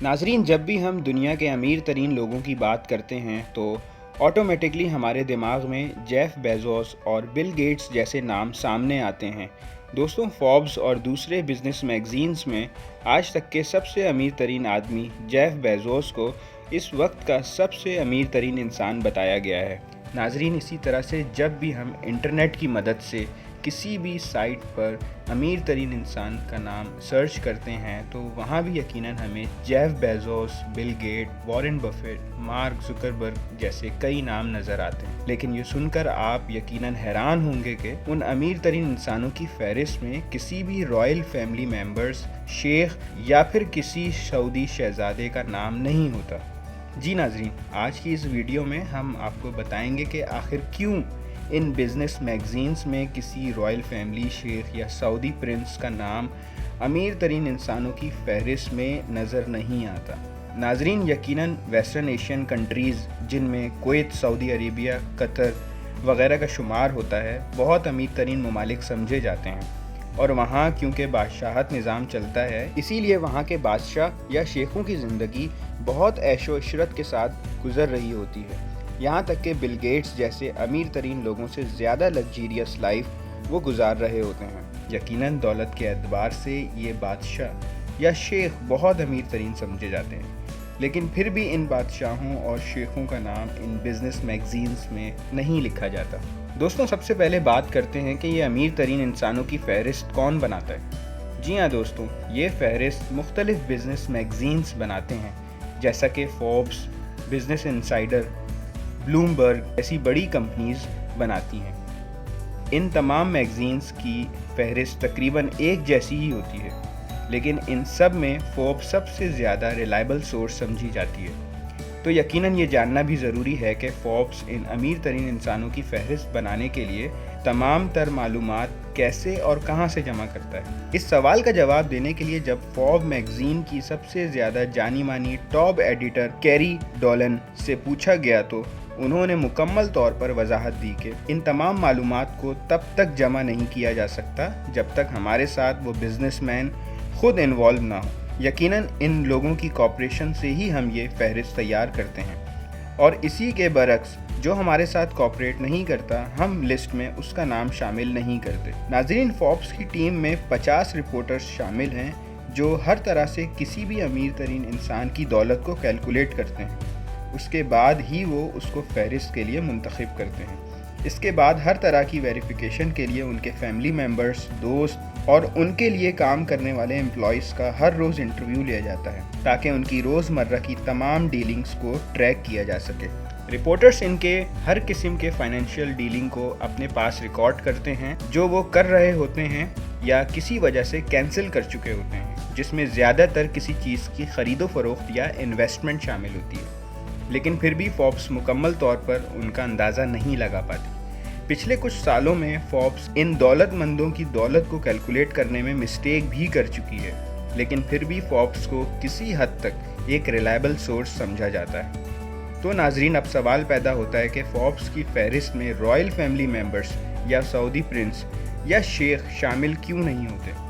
नाजरीन, जब भी हम दुनिया के अमीर तरीन लोगों की बात करते हैं तो ऑटोमेटिकली हमारे दिमाग में जेफ बेजोस और बिल गेट्स जैसे नाम सामने आते हैं। दोस्तों, फोर्ब्स और दूसरे बिजनेस मैगजीन्स में आज तक के सबसे अमीर तरीन आदमी जेफ बेजोस को इस वक्त का सबसे अमीर तरीन इंसान बताया गया है। नाजरीन, इसी तरह से जब भी हम इंटरनेट की मदद से किसी भी साइट पर अमीर तरीन इंसान का नाम सर्च करते हैं तो वहाँ भी यकीनन हमें Jeff Bezos, Bill Gates, Warren Buffett, Mark Zuckerberg जैसे कई नाम नज़र आते हैं। लेकिन ये सुनकर आप यकीनन हैरान होंगे कि उन अमीर तरीन इंसानों की फहरिस्त में किसी भी रॉयल फैमिली मेंबर्स, शेख या फिर किसी सऊदी शहजादे का नाम नहीं होता। जी नाजरीन, आज की इस वीडियो में हम आपको बताएंगे कि आखिर क्यों इन बिज़नेस मैगजीन्स में किसी रॉयल फैमिली, शेख या सऊदी प्रिंस का नाम अमीर तरीन इंसानों की फहरिस्त में नज़र नहीं आता। नाजरीन, यकीनन वेस्टर्न एशियन कंट्रीज़ जिनमें कुवैत, सऊदी अरेबिया, कतर वगैरह का शुमार होता है, बहुत अमीर तरीन ममालिक समझे जाते हैं और वहाँ क्योंकि बादशाहत निज़ाम चलता है, इसीलिए वहाँ के बादशाह या शेखों की ज़िंदगी बहुत ऐशो इशरत के साथ गुजर रही होती है। यहाँ तक कि बिल गेट्स जैसे अमीर तरीन लोगों से ज़्यादा लग्जीरियस लाइफ वो गुजार रहे होते हैं। यकीनन दौलत के एतबार से ये बादशाह या शेख बहुत अमीर तरीन समझे जाते हैं, लेकिन फिर भी इन बादशाहों और शेखों का नाम इन बिज़नेस मैगजीन्स में नहीं लिखा जाता। दोस्तों, सबसे पहले बात करते हैं कि ये अमीर तरीन इंसानों की फहरिस्त कौन बनाता है। जी हाँ दोस्तों, ये फहरिस्त मुख्तलिफ बिज़नेस मैगजीन्स बनाते हैं, जैसा कि फोर्ब्स, बिज़नेस इनसाइडर, ब्लूमबर्ग ऐसी बड़ी कंपनीज बनाती हैं। इन तमाम मैगजीन्स की फहरिस्त तकरीबन एक जैसी ही होती है, लेकिन इन सब में फोर्ब्स सबसे ज़्यादा रिलायबल सोर्स समझी जाती है। तो यकीनन ये जानना भी ज़रूरी है कि फोर्ब्स इन अमीर तरीन इंसानों की फहरिस्त बनाने के लिए तमाम तर मालूमात कैसे और कहाँ से जमा करता है। इस सवाल का जवाब देने के लिए जब फोर्ब्स मैगजीन की सबसे ज़्यादा जानी मानी टॉप एडिटर कैरी डोलन से पूछा गया तो उन्होंने मुकम्मल तौर पर वजाहत दी कि इन तमाम मालूमात को तब तक जमा नहीं किया जा सकता जब तक हमारे साथ वो बिजनेसमैन खुद इन्वॉल्व ना हो। यकीनन इन लोगों की कॉपरेशन से ही हम ये फहरिस्त तैयार करते हैं और इसी के बरक्स जो हमारे साथ कॉपरेट नहीं करता, हम लिस्ट में उसका नाम शामिल नहीं करते। नाज़रीन, फोर्ब्स की टीम में 50 रिपोर्टर्स शामिल हैं जो हर तरह से किसी भी अमीर तरीन इंसान की दौलत को कैलकुलेट करते हैं। उसके बाद ही वो उसको फहरिस्त के लिए मुंतखब करते हैं। इसके बाद हर तरह की वेरिफिकेशन के लिए उनके फैमिली मेम्बर्स, दोस्त और उनके लिए काम करने वाले एम्प्लॉयज़ का हर रोज़ इंटरव्यू लिया जाता है ताकि उनकी रोज़मर्रा की तमाम डीलिंग्स को ट्रैक किया जा सके। रिपोर्टर्स इनके हर किस्म के फाइनेंशियल डीलिंग को अपने पास रिकॉर्ड करते हैं जो वो कर रहे होते हैं या किसी वजह से कैंसिल कर चुके होते हैं, जिसमें ज़्यादातर किसी चीज़ की ख़रीदो फरोख्त या इन्वेस्टमेंट शामिल होती है। लेकिन फिर भी फोर्ब्स मुकम्मल तौर पर उनका अंदाज़ा नहीं लगा पाती। पिछले कुछ सालों में फोर्ब्स इन दौलतमंदों की दौलत को कैलकुलेट करने में मिस्टेक भी कर चुकी है, लेकिन फिर भी फोर्ब्स को किसी हद तक एक रिलायबल सोर्स समझा जाता है। तो नाजरीन, अब सवाल पैदा होता है कि फोर्ब्स की फहरिस्त में रॉयल फैमिली मेम्बर्स या सऊदी प्रिंस या शेख शामिल क्यों नहीं होते।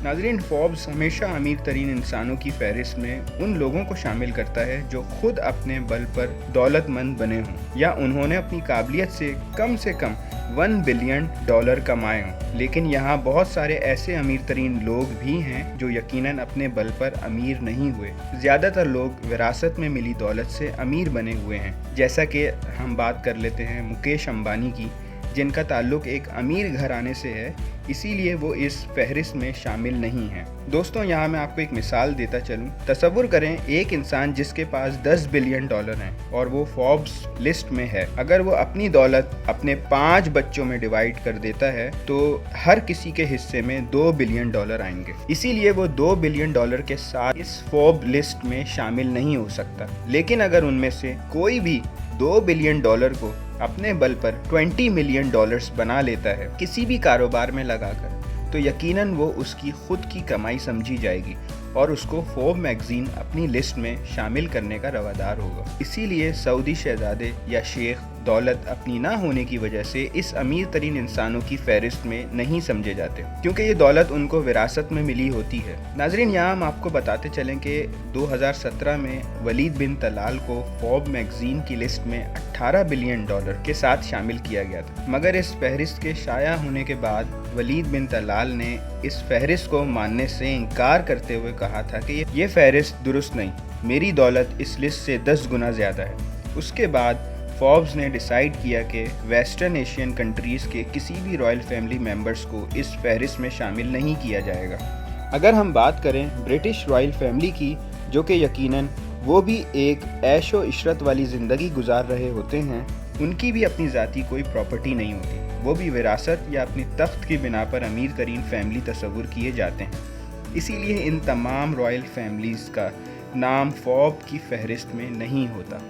नाजरीन, फोर्ब्स हमेशा अमीर तरीन इंसानों की फहरिस्त में उन लोगों को शामिल करता है जो खुद अपने बल पर दौलतमंद बने हों या उन्होंने अपनी काबिलियत से कम $1 बिलियन कमाए हों। लेकिन यहाँ बहुत सारे ऐसे अमीर तरीन लोग भी हैं जो यकीनन अपने बल पर अमीर नहीं हुए। ज़्यादातर लोग विरासत में मिली दौलत से अमीर बने हुए हैं, जैसा कि हम बात कर लेते हैं मुकेश अंबानी की, जिनका ताल्लुक एक अमीर घराने से है, इसीलिए वो इस फहरिस्त में शामिल नहीं हैं। दोस्तों, यहाँ मैं आपको एक मिसाल देता चलूँ। तसव्वुर करें एक इंसान जिसके पास $10 बिलियन हैं और वो फोर्ब्स लिस्ट में है। अगर वो अपनी दौलत अपने 5 बच्चों में डिवाइड कर देता है तो हर किसी के हिस्से में $2 बिलियन आएंगे। इसीलिए वो $2 बिलियन के साथ इस फोर्ब्स लिस्ट में शामिल नहीं हो सकता। लेकिन अगर उनमें से कोई भी $2 बिलियन को अपने बल पर $20 मिलियन बना लेता है किसी भी कारोबार में लगाकर, तो यकीनन वो उसकी खुद की कमाई समझी जाएगी और उसको फोर्ब्स मैगजीन अपनी लिस्ट में शामिल करने का रवादार होगा। इसीलिए सऊदी शहजादे या शेख दौलत अपनी ना होने की वजह से इस अमीर तरीन इंसानों की फहरिस्त में नहीं समझे जाते, क्योंकि ये दौलत उनको विरासत में मिली होती है। नाजरीन, यहाँ हम आपको बताते चलें कि 2017 में वलीद बिन तलाल को फोर्ब्स मैगजीन की लिस्ट में $18 बिलियन के साथ शामिल किया गया था, मगर इस फहरिस्त के शाया होने के बाद वलीद बिन तलाल ने इस फहरिस्त को मानने से इनकार करते हुए कहा था कि ये फहरिस्त दुरुस्त नहीं, मेरी दौलत इस लिस्ट से 10 गुना ज़्यादा है। उसके बाद फोर्ब्स ने डिसाइड किया कि वेस्टर्न एशियन कंट्रीज़ के किसी भी रॉयल फैमिली मेंबर्स को इस फहरिस्त में शामिल नहीं किया जाएगा। अगर हम बात करें ब्रिटिश रॉयल फैमिली की, जो कि यकीनन वो भी एक ऐश व इशरत वाली ज़िंदगी गुजार रहे होते हैं, उनकी भी अपनी ज़ाती कोई प्रॉपर्टी नहीं होती, वो भी विरासत या अपनी तख्त की बिना पर अमीर तरीन फैमिली तस्वुर किए जाते हैं। इसीलिए इन तमाम रॉयल फैमिलीज़ का नाम फोर्ब्स की फहरिस्त में नहीं होता।